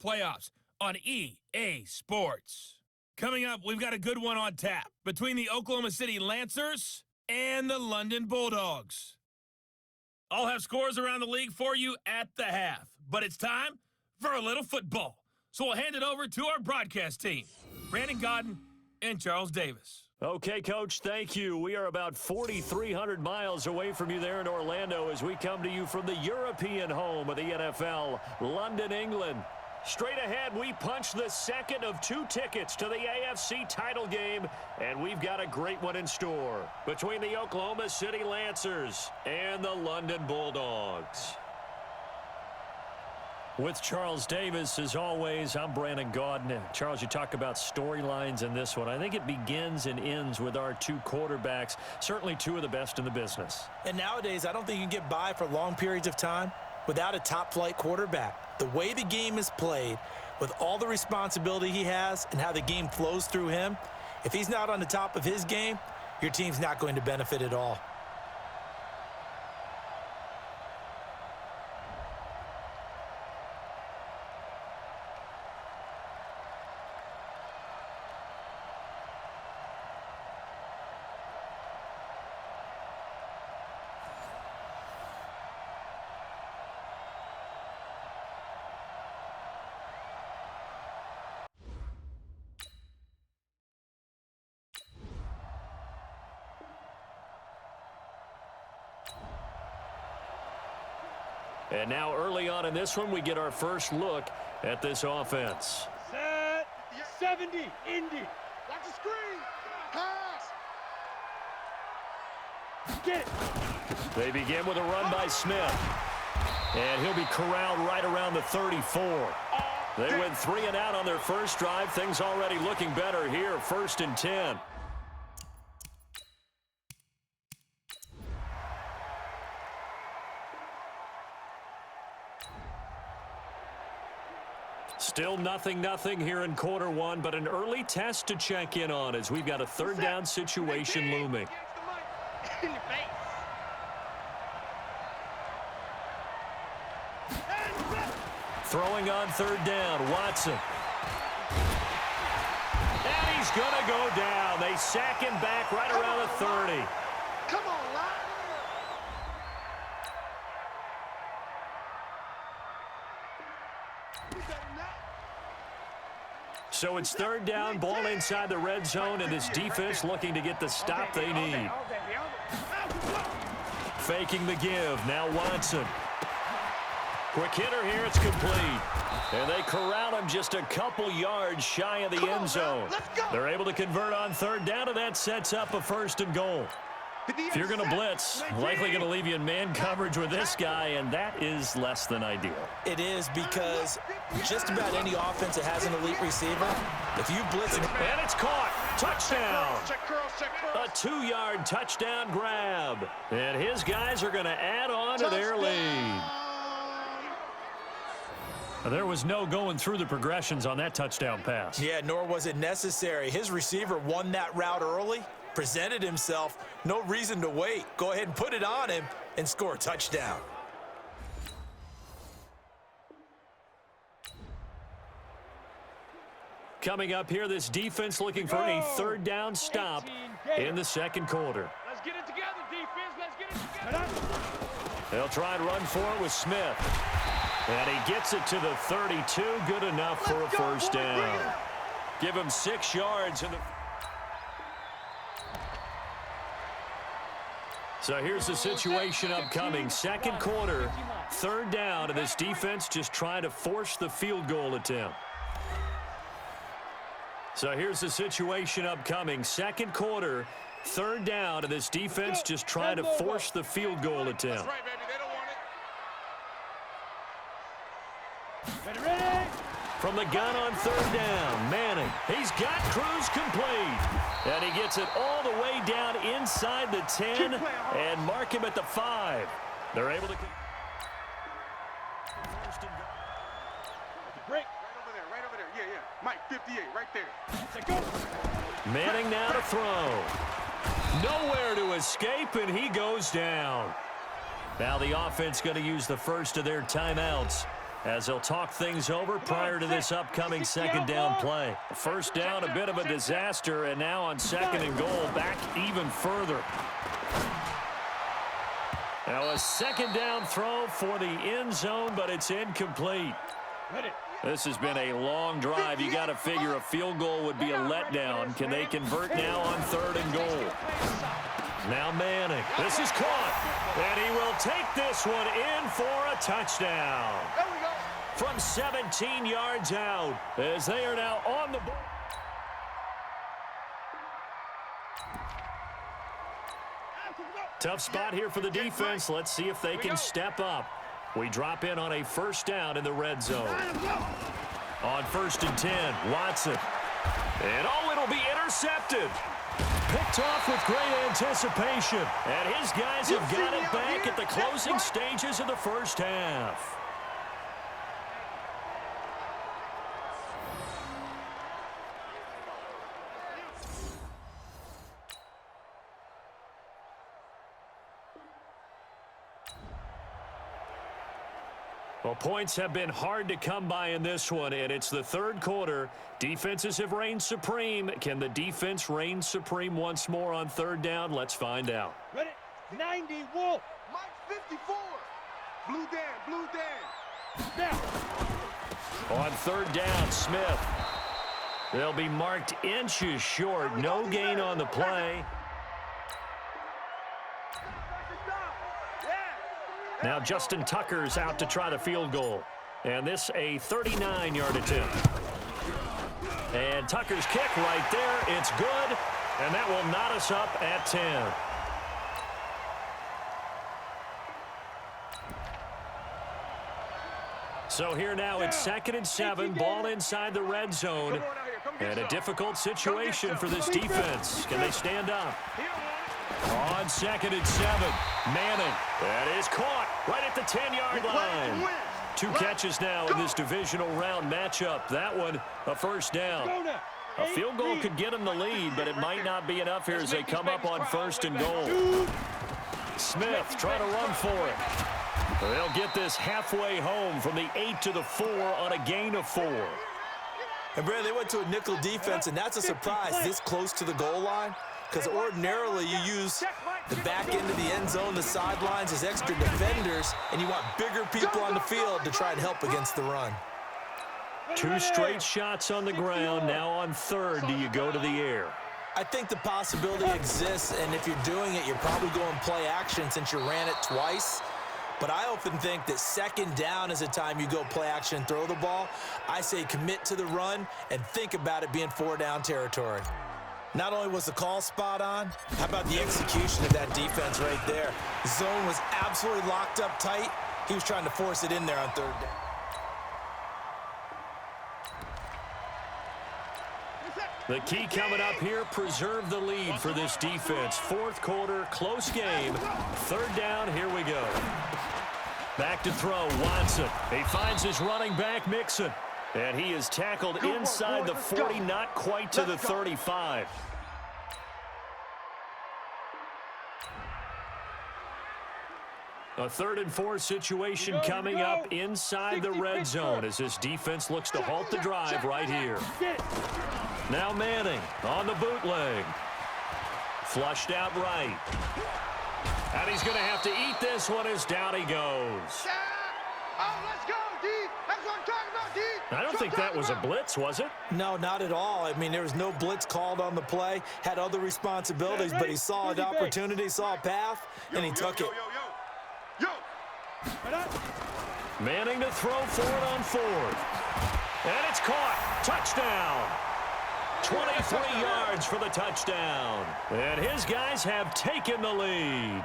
playoffs on EA Sports. Coming up, we've got a good one on tap between the Oklahoma City Lancers and the London Bulldogs. I'll have scores around the league for you at the half, but it's time for a little football. So we'll hand it over to our broadcast team, Brandon Godden and Charles Davis. Okay, Coach, thank you. We are about 4,300 miles away from you there in Orlando as we come to you from the European home of the NFL, London, England. Straight ahead, we punch the second of 2 tickets to the AFC title game, and we've got a great one in store between the Oklahoma City Lancers and the London Bulldogs. With Charles Davis, as always, I'm Brandon Godden. Charles, you talk about storylines in this one. I think it begins and ends with our 2 quarterbacks, certainly 2 of the best in the business. And nowadays, I don't think you can get by for long periods of time without a top-flight quarterback. The way the game is played, with all the responsibility he has and how the game flows through him, if he's not on the top of his game, your team's not going to benefit at all. And now early on in this one, we get our first look at this offense. Set, 70, Indy. Watch the screen. Pass. Get it. They begin with a run by Smith. And he'll be corralled right around the 34. They went 3 and out on their first drive. Things already looking better here, 1st and 10. Still nothing here in quarter 1, but an early test to check in on as we've got a 3rd down situation looming. Throwing on 3rd down, Watson. And he's going to go down. They sack him back right around the 30. Come on, Lyle. So it's 3rd down, ball inside the red zone, and this defense looking to get the stop they need. Faking the give, now Watson. Quick hitter here, it's complete. And they corral him just a couple yards shy of the end zone. They're able to convert on 3rd down, and that sets up a 1st and goal. If you're going to blitz, likely going to leave you in man coverage with this guy, and that is less than ideal. It is, because just about any offense that has an elite receiver, if you blitz... And it's caught. Touchdown. A 2-yard touchdown grab. And his guys are going to add on to their lead. There was no going through the progressions on that touchdown pass. Yeah, nor was it necessary. His receiver won that route early, presented himself, no reason to wait. Go ahead and put it on him and score a touchdown. Coming up here, this defense looking for a 3rd down stop in the 2nd quarter. Let's get it together, defense. Let's get it together. They'll try and run for it with Smith. And he gets it to the 32. Good enough for a 1st down. Give him 6 yards. So here's the situation upcoming. 2nd quarter, 3rd down, and this defense just trying to force the field goal attempt. So here's the situation upcoming. 2nd quarter, 3rd down, and this defense just trying to force the field goal attempt. That's right, baby. They don't want it. Ready? From the gun on 3rd down, Manning. He's got Cruz complete. And he gets it all the way down inside the 10 and mark him at the 5. They're able to... Break. Right over there. Yeah. Mike, 58, right there. Manning now to throw. Nowhere to escape, and he goes down. Now the offense going to use the first of their timeouts. as they'll talk things over prior to this upcoming second down play. First down, a bit of a disaster, and now on second and goal, back even further. Now a second down throw for the end zone, but it's incomplete. This has been a long drive. You got to figure a field goal would be a letdown. Can they convert now on third and goal? Now Manning. This is caught. And he will take this one in for a touchdown. From 17 yards out, as they are now on the board. Tough spot here for the defense. Let's see if they can step up. We drop in on a first down in the red zone. On 1st and 10, Watson. And it'll be intercepted. Picked off with great anticipation. And his guys have got it back at the closing stages of the first half. Well, points have been hard to come by in this one, and it's the third quarter. Defenses have reigned supreme. Can the defense reign supreme once more on third down? Let's find out. Ready? 90, Wolf. Mike 54. Blue Dan. Now. On third down, Smith. They'll be marked inches short. No gain on the play. Now Justin Tucker's out to try the field goal. And this a 39-yard attempt. And Tucker's kick right there. It's good. And that will knot us up at 10. So here now it's 2nd and 7. Ball inside the red zone. And a difficult situation for this defense. Can they stand up? On 2nd and 7, Manning. That is caught right at the 10-yard line. 2 catches now in this divisional round matchup. That one, a first down. A field goal could get them the lead, but it might not be enough here as they come up on 1st and goal. Smith trying to run for it. They'll get this halfway home from the 8 to the 4 on a gain of 4. And, Brad, they went to a nickel defense, and that's a surprise this close to the goal line. Because ordinarily you use the back end of the end zone, the sidelines as extra defenders, and you want bigger people on the field to try and help against the run. 2 straight shots on the ground. Now on third, do you go to the air? I think the possibility exists, and if you're doing it, you're probably going play action since you ran it twice. But I often think that second down is a time you go play action and throw the ball. I say commit to the run and think about it being 4-down territory. Not only was the call spot on, how about the execution of that defense right there? The zone was absolutely locked up tight. He was trying to force it in there on third down. The key coming up here, preserve the lead for this defense. 4th quarter, close game. 3rd down, here we go. Back to throw, Watson. He finds his running back, Mixon. And he is tackled inside the 40, not quite to the 35. A 3rd and 4 situation coming up inside the red zone as this defense looks to halt the drive right here. Now Manning on the bootleg. Flushed out right. And he's going to have to eat this one as down he goes. Oh, let's go, D. That's what I'm talking about, D. I don't think that was a blitz, was it? No, not at all. I mean, there was no blitz called on the play. Had other responsibilities, but he saw an opportunity, saw a path, and he took it. Manning to throw for it on 4th. And it's caught. Touchdown. 23 yards for the touchdown. And his guys have taken the lead.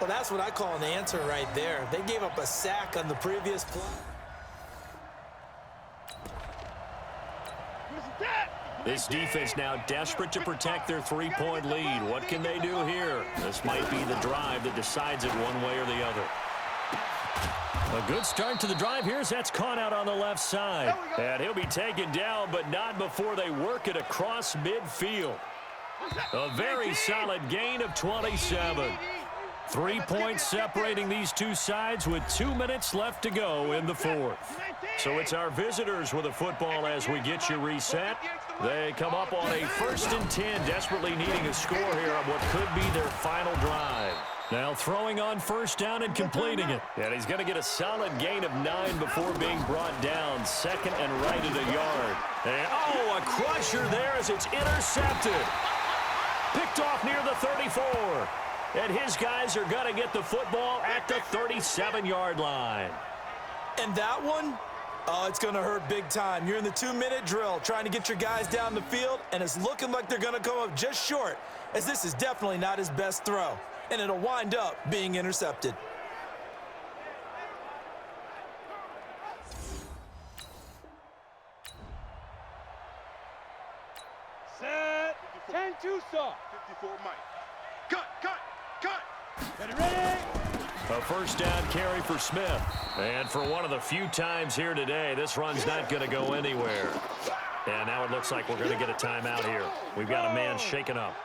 Well, that's what I call an answer right there. They gave up a sack on the previous play. This defense now desperate to protect their 3-point lead. What can they do here? This might be the drive that decides it one way or the other. A good start to the drive here as that's caught out on the left side. And he'll be taken down, but not before they work it across midfield. A very solid gain of 27. 3 points separating these two sides with 2 minutes left to go in the fourth. So it's our visitors with a football as we get you reset. They come up on a 1st and 10, desperately needing a score here on what could be their final drive. Now throwing on 1st down and completing it. And he's going to get a solid gain of 9 before being brought down. 2nd and right at a yard. And, oh, a crusher there as it's intercepted. Picked off near the 34. And his guys are going to get the football at the 37-yard line. And that one, oh, it's going to hurt big time. You're in the 2-minute drill trying to get your guys down the field, and it's looking like they're going to come up just short, as this is definitely not his best throw, and it'll wind up being intercepted. Set. 10-2 saw. 54 Mike. Cut. Ready. A 1st down carry for Smith. And for one of the few times here today, this run's not going to go anywhere. And now it looks like we're going to get a timeout here. We've got a man shaken up.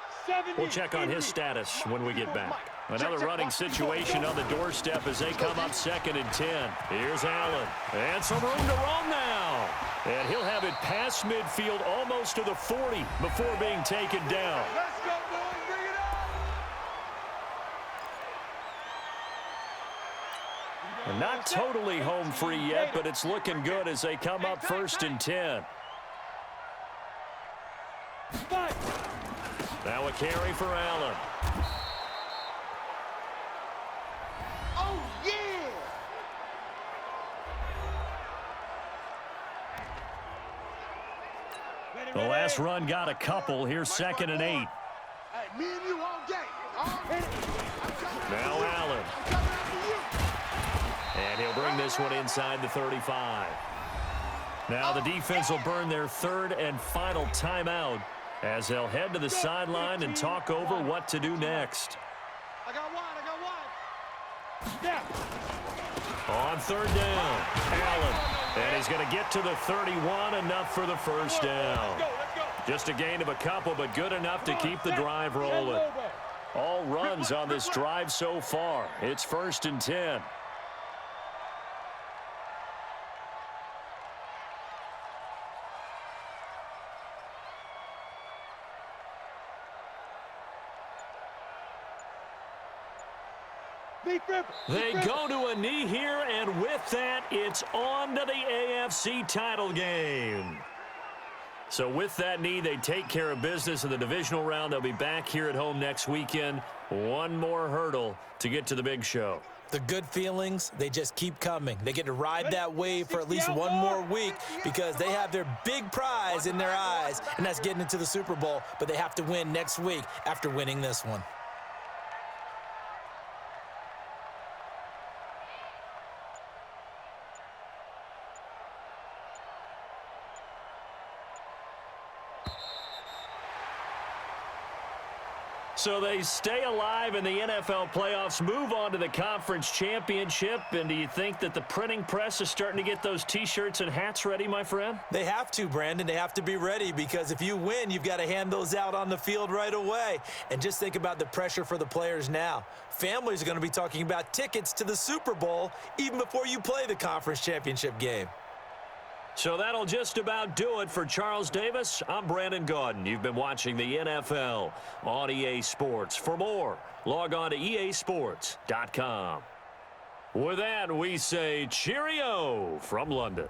We'll check on his status when we get back. Another running situation on the doorstep as they come up 2nd and 10. Here's Allen. And some room to run now. And he'll have it past midfield almost to the 40 before being taken down. Let's go, boys. Bring it on. And not totally home free yet, but it's looking good as they come up 1st and 10. Now a carry for Allen. Oh, yeah. The last run got a couple. Here's 2nd and 8. Hey, me and you all day. Now Allen. And he'll bring this one inside the 35. Now the defense will burn their 3rd and final timeout as they'll head to the sideline and talk over what to do next. I got one. Yeah. On 3rd down, Allen. And he's going to get to the 31, enough for the 1st down. Just a gain of a couple, but good enough to keep the drive rolling. All runs on this drive so far. It's 1st and 10. They go to a knee here, and with that, it's on to the AFC title game. So with that knee, they take care of business in the divisional round. They'll be back here at home next weekend. One more hurdle to get to the big show. The good feelings, they just keep coming. They get to ride that wave for at least one more week because they have their big prize in their eyes, and that's getting into the Super Bowl. But they have to win next week after winning this one. So they stay alive in the NFL playoffs, move on to the conference championship. And do you think that the printing press is starting to get those T-shirts and hats ready, my friend? They have to, Brandon. They have to be ready because if you win, you've got to hand those out on the field right away. And just think about the pressure for the players now. Families are going to be talking about tickets to the Super Bowl even before you play the conference championship game. So that'll just about do it for Charles Davis. I'm Brandon Gaudin. You've been watching the NFL on EA Sports. For more, log on to easports.com. With that, we say cheerio from London.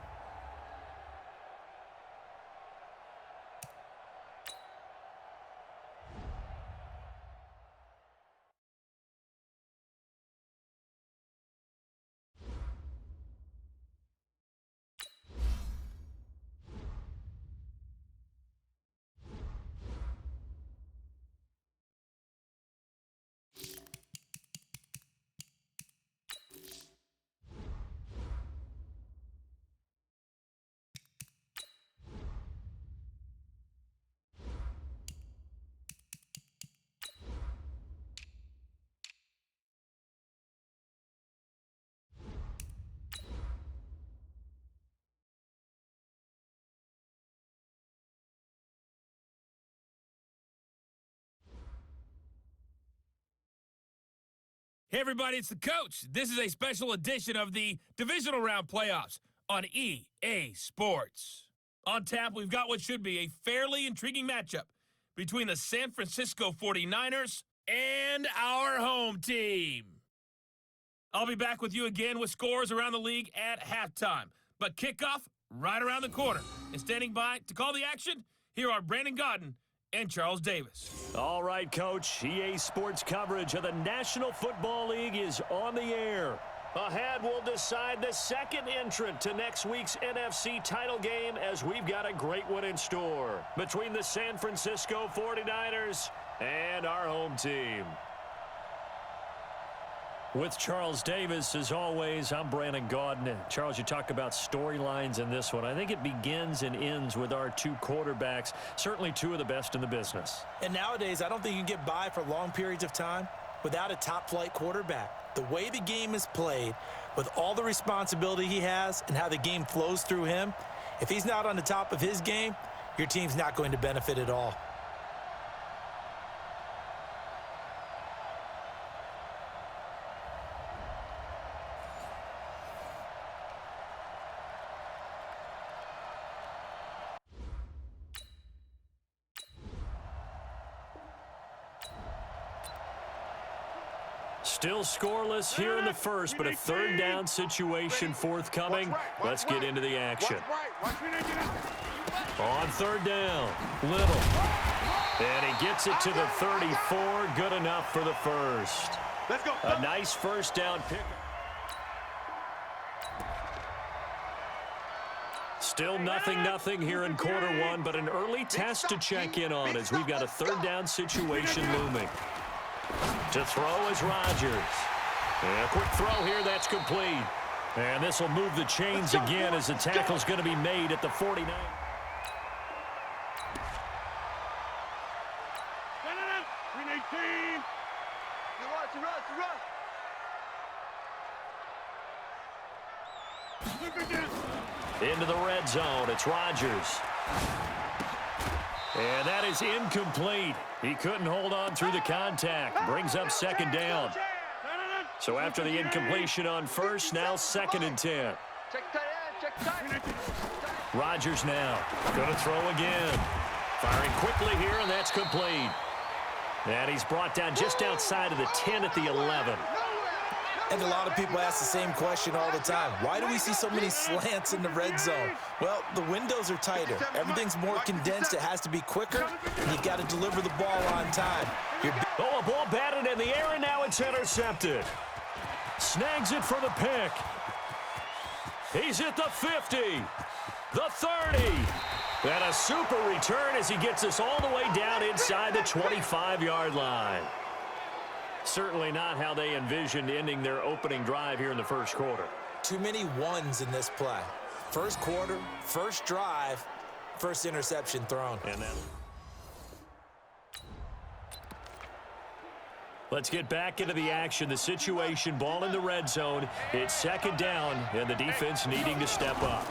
Hey everybody, it's the coach. This is a special edition of the divisional round playoffs on EA Sports. On tap, we've got what should be a fairly intriguing matchup between the San Francisco 49ers and our home team. I'll be back with you again with scores around the league at halftime. But kickoff right around the corner. And standing by to call the action, here are Brandon Godden and Charles Davis. All right, Coach. EA Sports coverage of the National Football League is on the air. Ahead, we'll decide the second entrant to next week's NFC title game as we've got a great one in store between the San Francisco 49ers and our home team. With Charles Davis, as always, I'm Brandon Godden. Charles, you talk about storylines in this one. I think it begins and ends with our two quarterbacks, certainly two of the best in the business. And nowadays, I don't think you can get by for long periods of time without a top-flight quarterback. The way the game is played, with all the responsibility he has and how the game flows through him, if he's not on the top of his game, your team's not going to benefit at all. Still scoreless here in the first, but a third down situation forthcoming. Let's get into the action. On third down, Little. And he gets it to the 34. Good enough for the first. Let's go. A nice first down pick. Still nothing here in quarter one, but an early test to check in on as we've got a third down situation looming. To throw is Rodgers. And a quick throw here, that's complete. And this will move the chains again as the tackle's going to be made at the 49. Into the red zone, it's Rodgers. And that is incomplete. He couldn't hold on through the contact. Brings up second down. So after the incompletion on first, now 2nd and 10. Rodgers now. Going to throw again. Firing quickly here, and that's complete. And he's brought down just outside of the 10 at the 11. And a lot of people ask the same question all the time. Why do we see so many slants in the red zone? Well, the windows are tighter. Everything's more condensed. It has to be quicker, and you've got to deliver the ball on time. Oh, a ball batted in the air, and now it's intercepted. Snags it for the pick. He's at the 50, the 30. And a super return as he gets us all the way down inside the 25-yard line. Certainly not how they envisioned ending their opening drive here in the first quarter. Too many ones in this play. First quarter, first drive, first interception thrown. And then let's get back into the action. The situation, ball in the red zone. It's second down, and the defense needing to step up.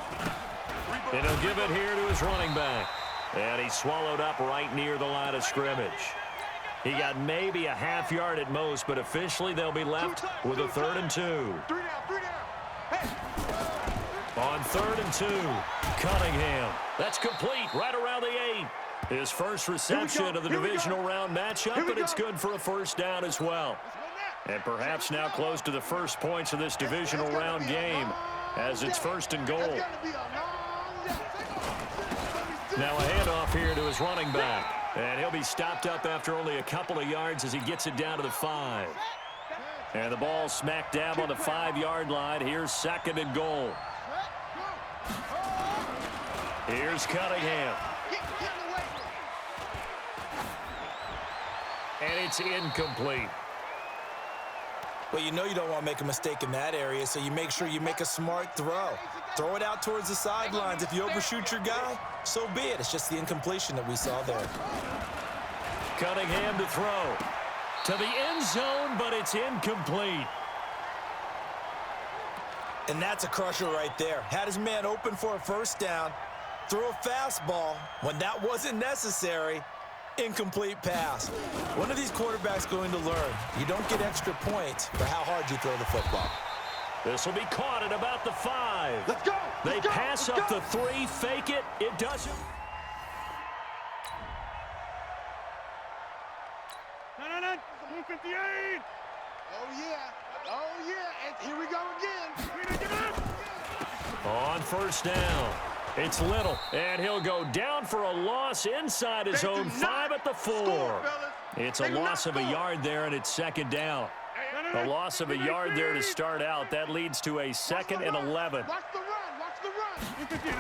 And he'll give it here to his running back. And he's swallowed up right near the line of scrimmage. He got maybe a half yard at most, but officially they'll be left with a 3rd and 2. On 3rd and 2, Cunningham. That's complete right around the 8. His first reception of the divisional round matchup, and it's good for a first down as well. And perhaps now close to the first points of this divisional round game as it's 1st and goal. Now a handoff here to his running back. And he'll be stopped up after only a couple of yards as he gets it down to the 5. And the ball smack dab on the 5-yard line. Here's 2nd and goal. Here's Cunningham. And it's incomplete. Well, you know you don't want to make a mistake in that area, so you make sure you make a smart throw. Throw it out towards the sidelines. If you overshoot your guy, so be it. It's just the incompletion that we saw there. Cunningham to throw. To the end zone, but it's incomplete. And that's a crusher right there. Had his man open for a first down, threw a fastball when that wasn't necessary, Incomplete pass. When are these quarterbacks going to learn? You don't get extra points for how hard you throw the football. This will be caught at about the 5. Let's go. They pass up the 3, fake it. It doesn't. No. 58. Oh, yeah. And here we go again. On first down, it's Little, and he'll go down for a loss inside his own 5 at the 4. It's a loss of a yard there, and it's second down. A loss of a yard there to start out. That leads to a 2nd and 11. Watch the run.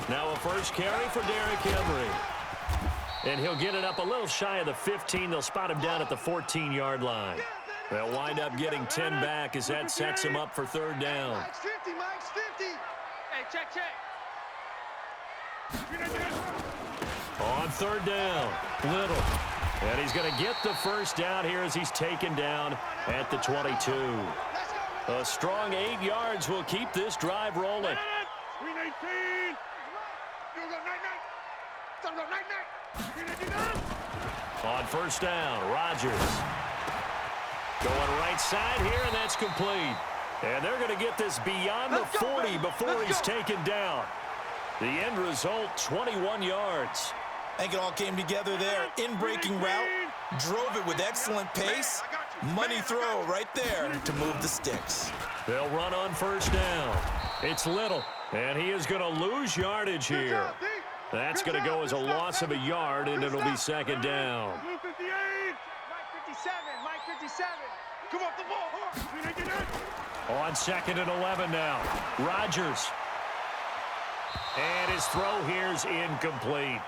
Now a first carry for Derrick Henry. And he'll get it up a little shy of the 15. They'll spot him down at the 14-yard line. They'll wind up getting 10 back as that sets him up for third down. Mike's 50. Hey, check. On third down, Little. And he's going to get the first down here as he's taken down at the 22. A strong 8 yards will keep this drive rolling. On first down, Rodgers. Going right side here, and that's complete. And they're going to get this beyond the 40 before he's taken down. The end result, 21 yards. I think it all came together there. In-breaking route, drove it with excellent pace. Money throw right there to move the sticks. They'll run on first down. It's Little, and he is going to lose yardage here. That's going to go as a loss of a yard, and it'll be second down. Mike 57. Come off the ball. On 2nd and 11 now. Rodgers. And his throw here's incomplete.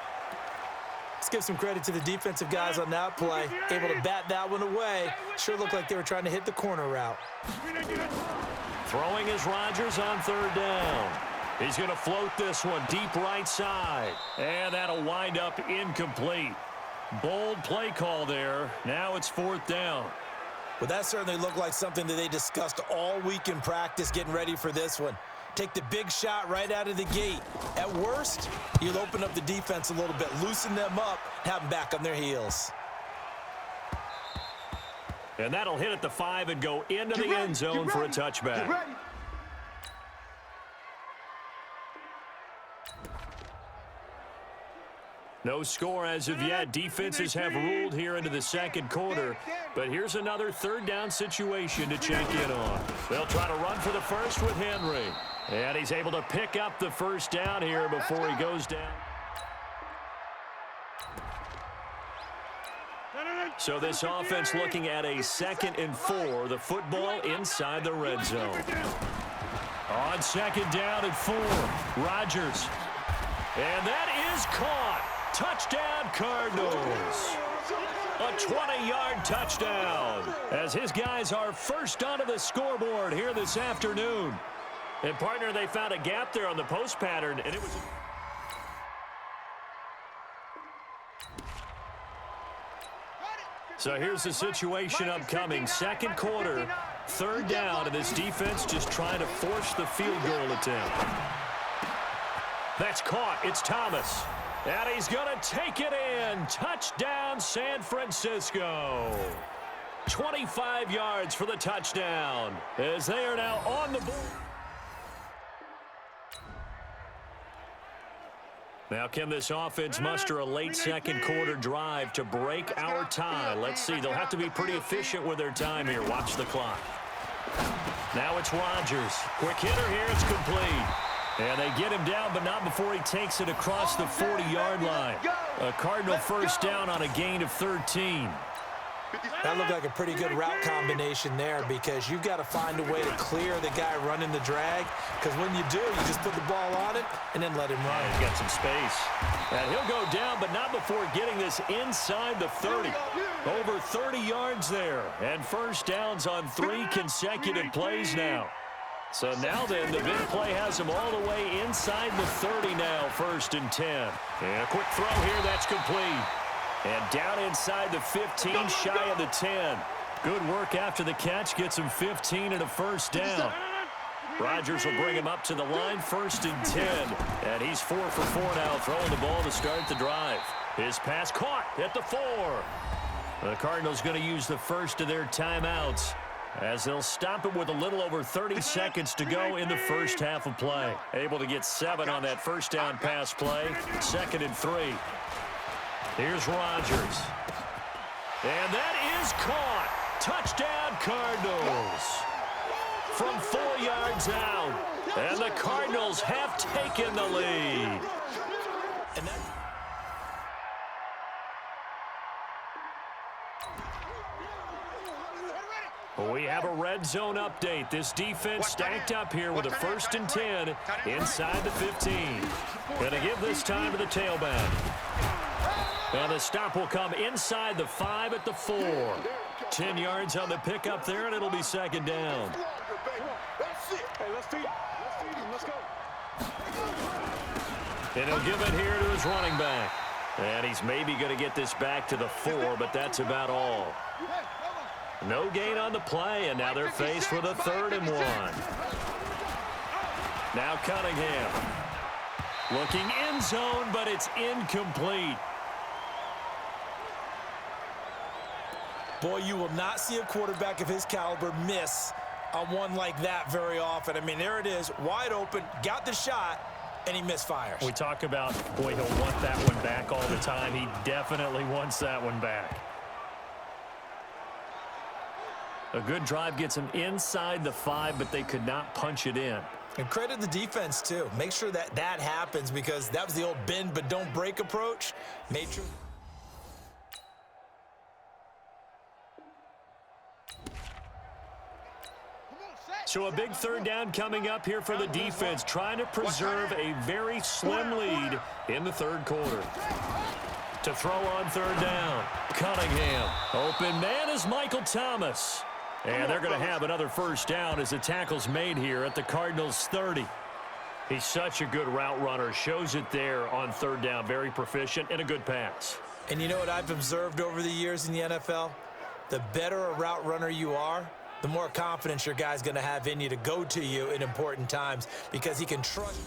Let's give some credit to the defensive guys on that play. Able to bat that one away. Sure looked like they were trying to hit the corner route. Throwing is Rodgers on third down. He's going to float this one deep right side. And that'll wind up incomplete. Bold play call there. Now it's fourth down. Well, that certainly looked like something that they discussed all week in practice getting ready for this one. Take the big shot right out of the gate. At worst, you'll open up the defense a little bit, loosen them up, have them back on their heels. And that'll hit at the 5 and go into the end zone for a touchback. No score as of yet. Defenses have ruled here into the second quarter. But here's another third down situation to check in on. They'll try to run for the first with Henry. And he's able to pick up the first down here before he goes down. So this offense looking at a 2nd and 4. The football inside the red zone. On 2nd down and 4. Rodgers. And that is caught. Touchdown, Cardinals. A 20-yard touchdown as his guys are first onto the scoreboard here this afternoon. And, partner, they found a gap there on the post pattern, and it was... So here's the situation upcoming. Second quarter, third down, and this defense just trying to force the field goal attempt. That's caught. It's Thomas. And he's going to take it in. Touchdown, San Francisco. 25 yards for the touchdown as they are now on the board. Now, can this offense muster a late second quarter drive to break our tie? Let's see. They'll have to be pretty efficient with their time here. Watch the clock. Now it's Rodgers. Quick hitter here. It's complete. And they get him down, but not before he takes it across the 40-yard line. A Cardinal first down on a gain of 13. That looked like a pretty good route combination there because you've got to find a way to clear the guy running the drag because when you do, you just put the ball on it and then let him run. He's got some space. And he'll go down, but not before getting this inside the 30. Over 30 yards there. And first downs on 3 consecutive plays now. So now then, the big play has him all the way inside the 30 now, 1st and 10. And a quick throw here, that's complete. And down inside the 15, shy of the 10. Good work after the catch, gets him 15 and a first down. Rodgers will bring him up to the line, 1st and 10. And he's 4 for 4 now, throwing the ball to start the drive. His pass caught at the 4. The Cardinals going to use the first of their timeouts as they'll stop it with a little over 30 seconds to go in the first half of play. Able to get 7 on that first down pass play. 2nd and 3. Here's Rodgers. And that is caught. Touchdown, Cardinals. From 4 yards out. And the Cardinals have taken the lead. We have a red zone update. This defense stacked up here with a 1st and 10 inside the 15. Going to give this time to the tailback. And the stop will come inside the 5 at the 4. 10 yards on the pickup there, and it'll be 2nd down. Hey, let's feed him. Let's go. And he'll give it here to his running back. And he's maybe going to get this back to the 4, but that's about all. No gain on the play, and now they're faced with a 3rd and 1. Now Cunningham. Looking end zone, but it's incomplete. Boy, you will not see a quarterback of his caliber miss on one like that very often. I mean, there it is, wide open, got the shot, and he misfires. We talk about, boy, he'll want that one back all the time. He definitely wants that one back. A good drive gets him inside the 5, but they could not punch it in. And credit the defense, too. Make sure that that happens because that was the old bend but don't break approach. Made sure. So a big 3rd down coming up here for the defense, trying to preserve a very slim lead in the 3rd quarter. To throw on 3rd down, Cunningham. Open man is Michael Thomas. And they're going to have another 1st down as the tackle's made here at the Cardinals' 30. He's such a good route runner. Shows it there on 3rd down. Very proficient and a good pass. And you know what I've observed over the years in the NFL? The better a route runner you are, the more confidence your guy's going to have in you to go to you in important times because he can trust.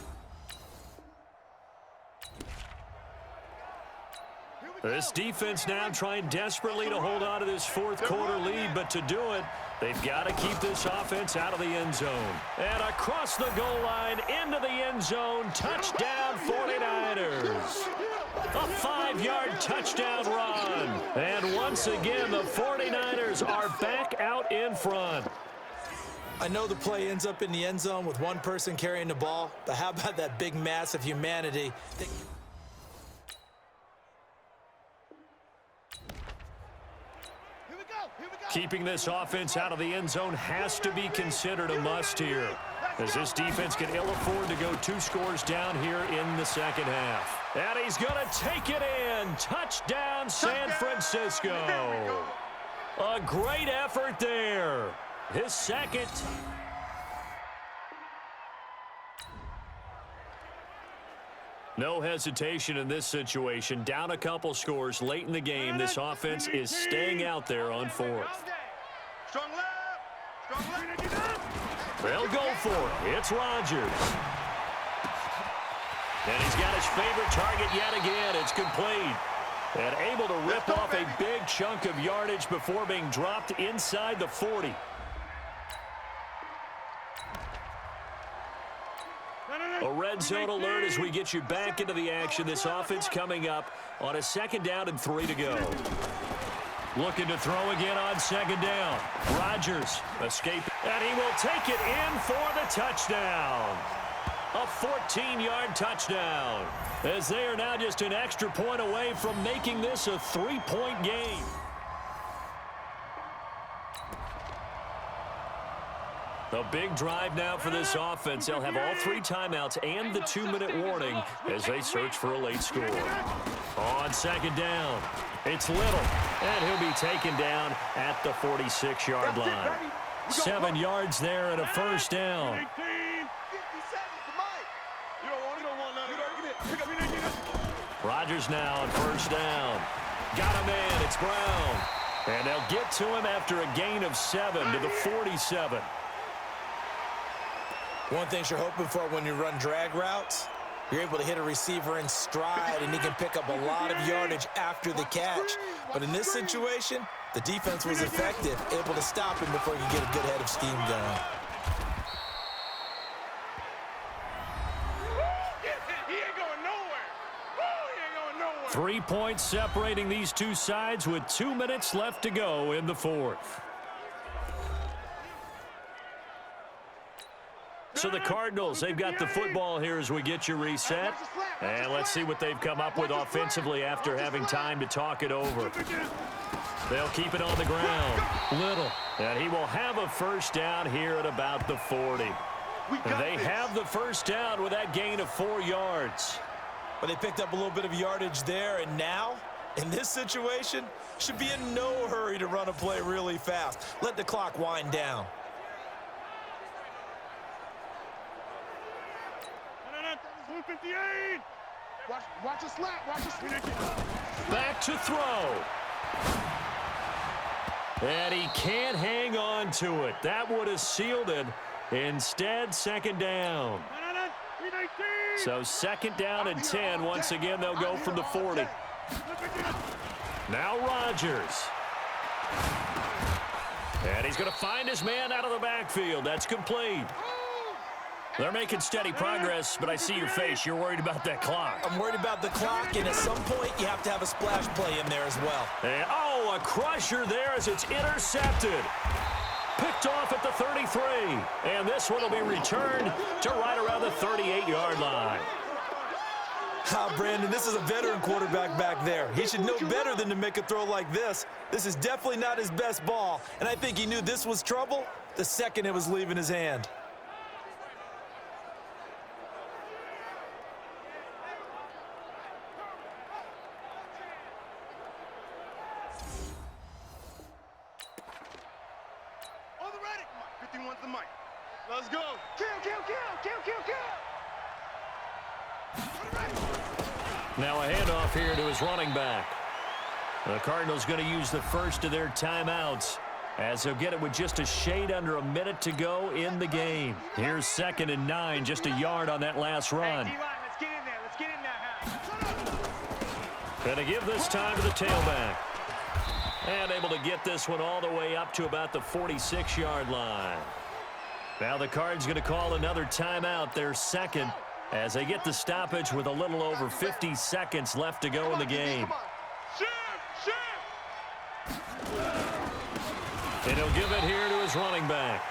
This defense now trying desperately to hold on to this 4th quarter lead, but to do it, they've got to keep this offense out of the end zone. And across the goal line, into the end zone, touchdown 49ers. A 5-yard touchdown run. And once again, the 49ers are back out in front. I know the play ends up in the end zone with one person carrying the ball, but how about that big mass of humanity? Keeping this offense out of the end zone has to be considered a must here, as this defense can ill afford to go 2 scores down here in the 2nd half. And he's going to take it in. Touchdown, San Francisco. A great effort there. His 2nd. No hesitation in this situation. Down a couple scores late in the game. This offense is staying out there on 4th. They'll go for it. It's Rodgers. And he's got his favorite target yet again. It's complete. And able to rip off a big chunk of yardage before being dropped inside the 40. A red zone alert as we get you back into the action. This offense coming up on a 2nd down and 3 to go. Looking to throw again on 2nd down. Rodgers escaping. And he will take it in for the touchdown. A 14-yard touchdown. As they are now just an extra point away from making this a 3-point game. A big drive now for this offense. They'll have all 3 timeouts and the 2-minute warning as they search for a late score. On 2nd down, it's Little, and he'll be taken down at the 46-yard line. 7 yards there and a 1st down. Rodgers now on 1st down. Got a man, it's Brown. And they'll get to him after a gain of 7 to the 47. One thing you're hoping for when you run drag routes, you're able to hit a receiver in stride, and he can pick up a lot of yardage after the catch. But in this situation, the defense was effective, able to stop him before he could get a good head of steam going. He ain't going nowhere. He ain't going nowhere. 3 points separating these two sides with 2 minutes left to go in the fourth. So the Cardinals, they've got the football here as we get you reset. And let's see what they've come up with offensively after having time to talk it over. They'll keep it on the ground. Little. And he will have a first down here at about the 40. And they have the first down with that gain of 4 yards. But they picked up a little bit of yardage there, and now, in this situation, should be in no hurry to run a play really fast. Let the clock wind down. Watch a slap. Watch a slap. Back to throw. And he can't hang on to it. That would have sealed it. Instead, second down. So second down and 10. Once again, they'll go from the 40. Now Rodgers. And he's going to find his man out of the backfield. That's complete. They're making steady progress, but I see your face. You're worried about that clock. I'm worried about the clock, and at some point, you have to have a splash play in there as well. And, a crusher there as it's intercepted. Picked off at the 33. And this one will be returned to right around the 38-yard line. Brandon, this is a veteran quarterback back there. He should know better than to make a throw like this. This is definitely not his best ball, and I think he knew this was trouble the second it was leaving his hand. Let's go. Kill. Now a handoff here to his running back. The Cardinals going to use the first of their timeouts as they'll get it with just a shade under a minute to go in the game. Here's 2nd and 9, just a yard on that last run. Hey, let's get in there. Let's get in there. Going to give this time to the tailback. And able to get this one all the way up to about the 46-yard line. Now the Cards going to call another timeout, their second, as they get the stoppage with a little over 50 seconds left to go in the game. And he'll give it here to his running back.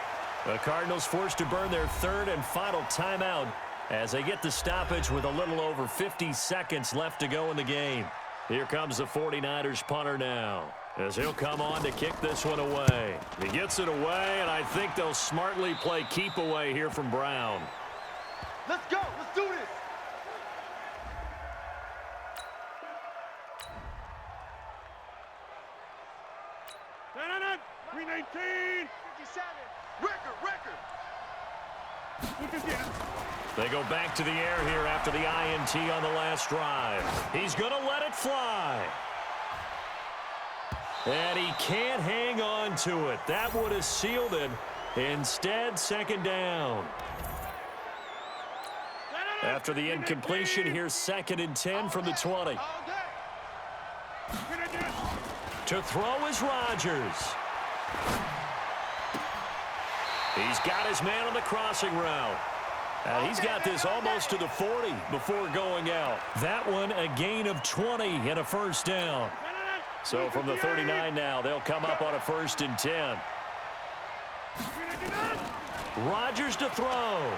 The Cardinals forced to burn their 3rd and final timeout as they get the stoppage with a little over 50 seconds left to go in the game. Here comes the 49ers punter now, as he'll come on to kick this one away. He gets it away, and I think they'll smartly play keep away here from Brown. Let's go. Let's do this. No. 319. 57. Record. They go back to the air here after the INT on the last drive. He's going to let it fly. And he can't hang on to it. That would have sealed it. Instead, second down. After the incompletion, here's 2nd and 10 from the 20. To throw is Rodgers. He's got his man on the crossing route. And he's got this almost to the 40 before going out. That one a gain of 20 and a first down. So from the 39 now, they'll come up on a 1st and 10. Rodgers to throw.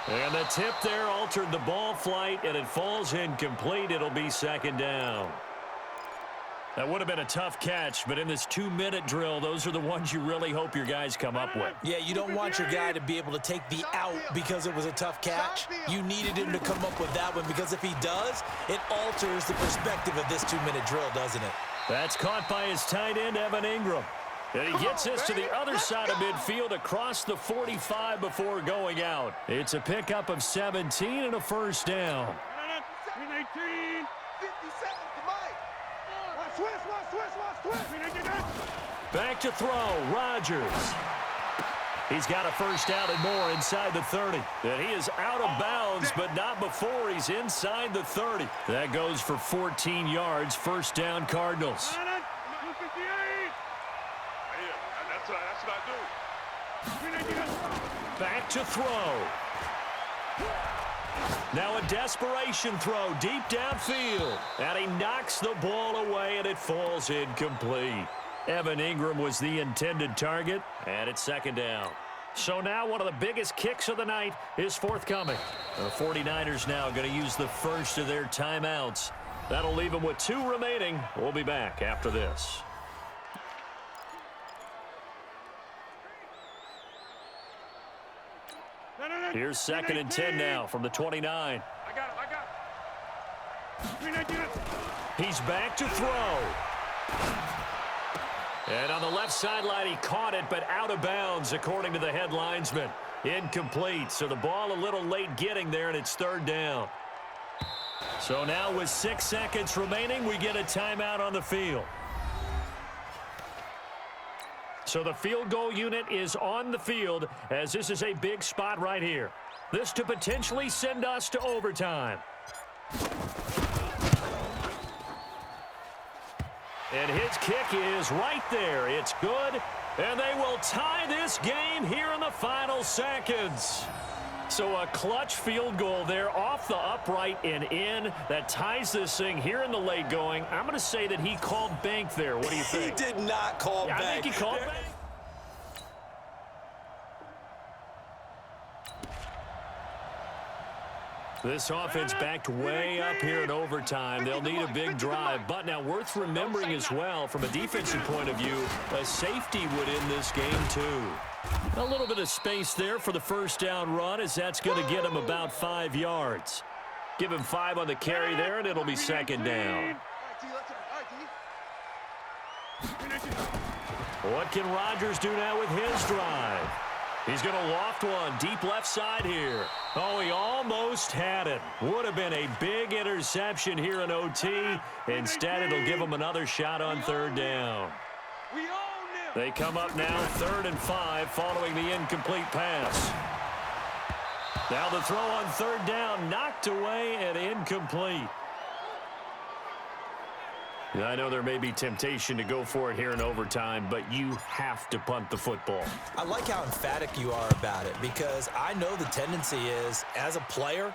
And the tip there altered the ball flight, and it falls incomplete. It'll be second down. That would have been a tough catch, but in this 2-minute drill, those are the ones you really hope your guys come up with. Yeah, you don't want your guy to be able to take the out because it was a tough catch. You needed him to come up with that one, because if he does, it alters the perspective of this 2-minute drill, doesn't it? That's caught by his tight end, Evan Ingram. And he gets this to the other side of midfield across the 45 before going out. It's a pickup of 17 and a first down. 319. 57. Switch. Back to throw, Rodgers. He's got a first down and more inside the 30. And he is out of bounds, but not before he's inside the 30. That goes for 14 yards, first down Cardinals. That's what I do. Back to throw. Now a desperation throw deep downfield. And he knocks the ball away, and it falls incomplete. Evan Ingram was the intended target, and it's second down. So now one of the biggest kicks of the night is forthcoming. The 49ers now going to use the first of their timeouts. That'll leave them with 2 remaining. We'll be back after this. Here's 2nd and 10 now from the 29. I got it. He's back to throw. And on the left sideline, he caught it, but out of bounds, according to the head linesman. Incomplete, so the ball a little late getting there, and it's third down. So now with 6 seconds remaining, we get a timeout on the field. So the field goal unit is on the field, as this is a big spot right here. This to potentially send us to overtime. And his kick is right there. It's good, and they will tie this game here in the final seconds. So a clutch field goal there off the upright and in. That ties this thing here in the late going. I'm going to say that he called bank there. What do you think? He did not call bank. I think he called bank. This offense backed way up here in overtime. They'll need a big drive. But now worth remembering as well, from a defensive point of view, a safety would end this game too. A little bit of space there for the first down run, as that's going to get him about 5 yards. Give him 5 on the carry there, and it'll be second down. What can Rodgers do now with his drive? He's going to loft one deep left side here. Oh, he almost had it. Would have been a big interception here in OT. Instead, it'll give him another shot on third down. They come up now 3rd and 5 following the incomplete pass. Now the throw on third down, knocked away and incomplete. I know there may be temptation to go for it here in overtime, but you have to punt the football. I like how emphatic you are about it, because I know the tendency is, as a player,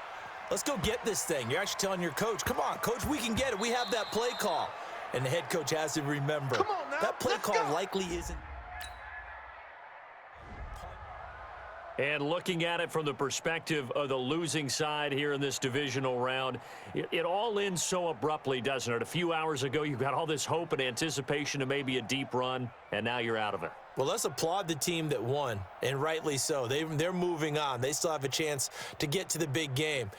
let's go get this thing. You're actually telling your coach, come on, coach, we can get it. We have that play call. And the head coach has to remember, that play call likely isn't. And looking at it from the perspective of the losing side here in this divisional round, it all ends so abruptly, doesn't it? A few hours ago, you got all this hope and anticipation of maybe a deep run, and now you're out of it. Well, let's applaud the team that won, and rightly so. They're moving on. They still have a chance to get to the big game.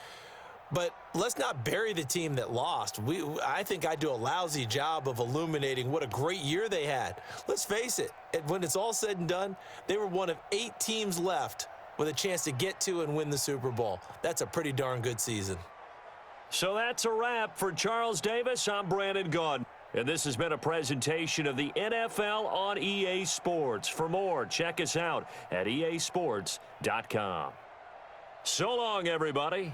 But let's not bury the team that lost. I think I do a lousy job of illuminating what a great year they had. Let's face it, when it's all said and done, they were one of 8 teams left with a chance to get to and win the Super Bowl. That's a pretty darn good season. So that's a wrap for Charles Davis. I'm Brandon Gaudin. And this has been a presentation of the NFL on EA Sports. For more, check us out at easports.com. So long, everybody.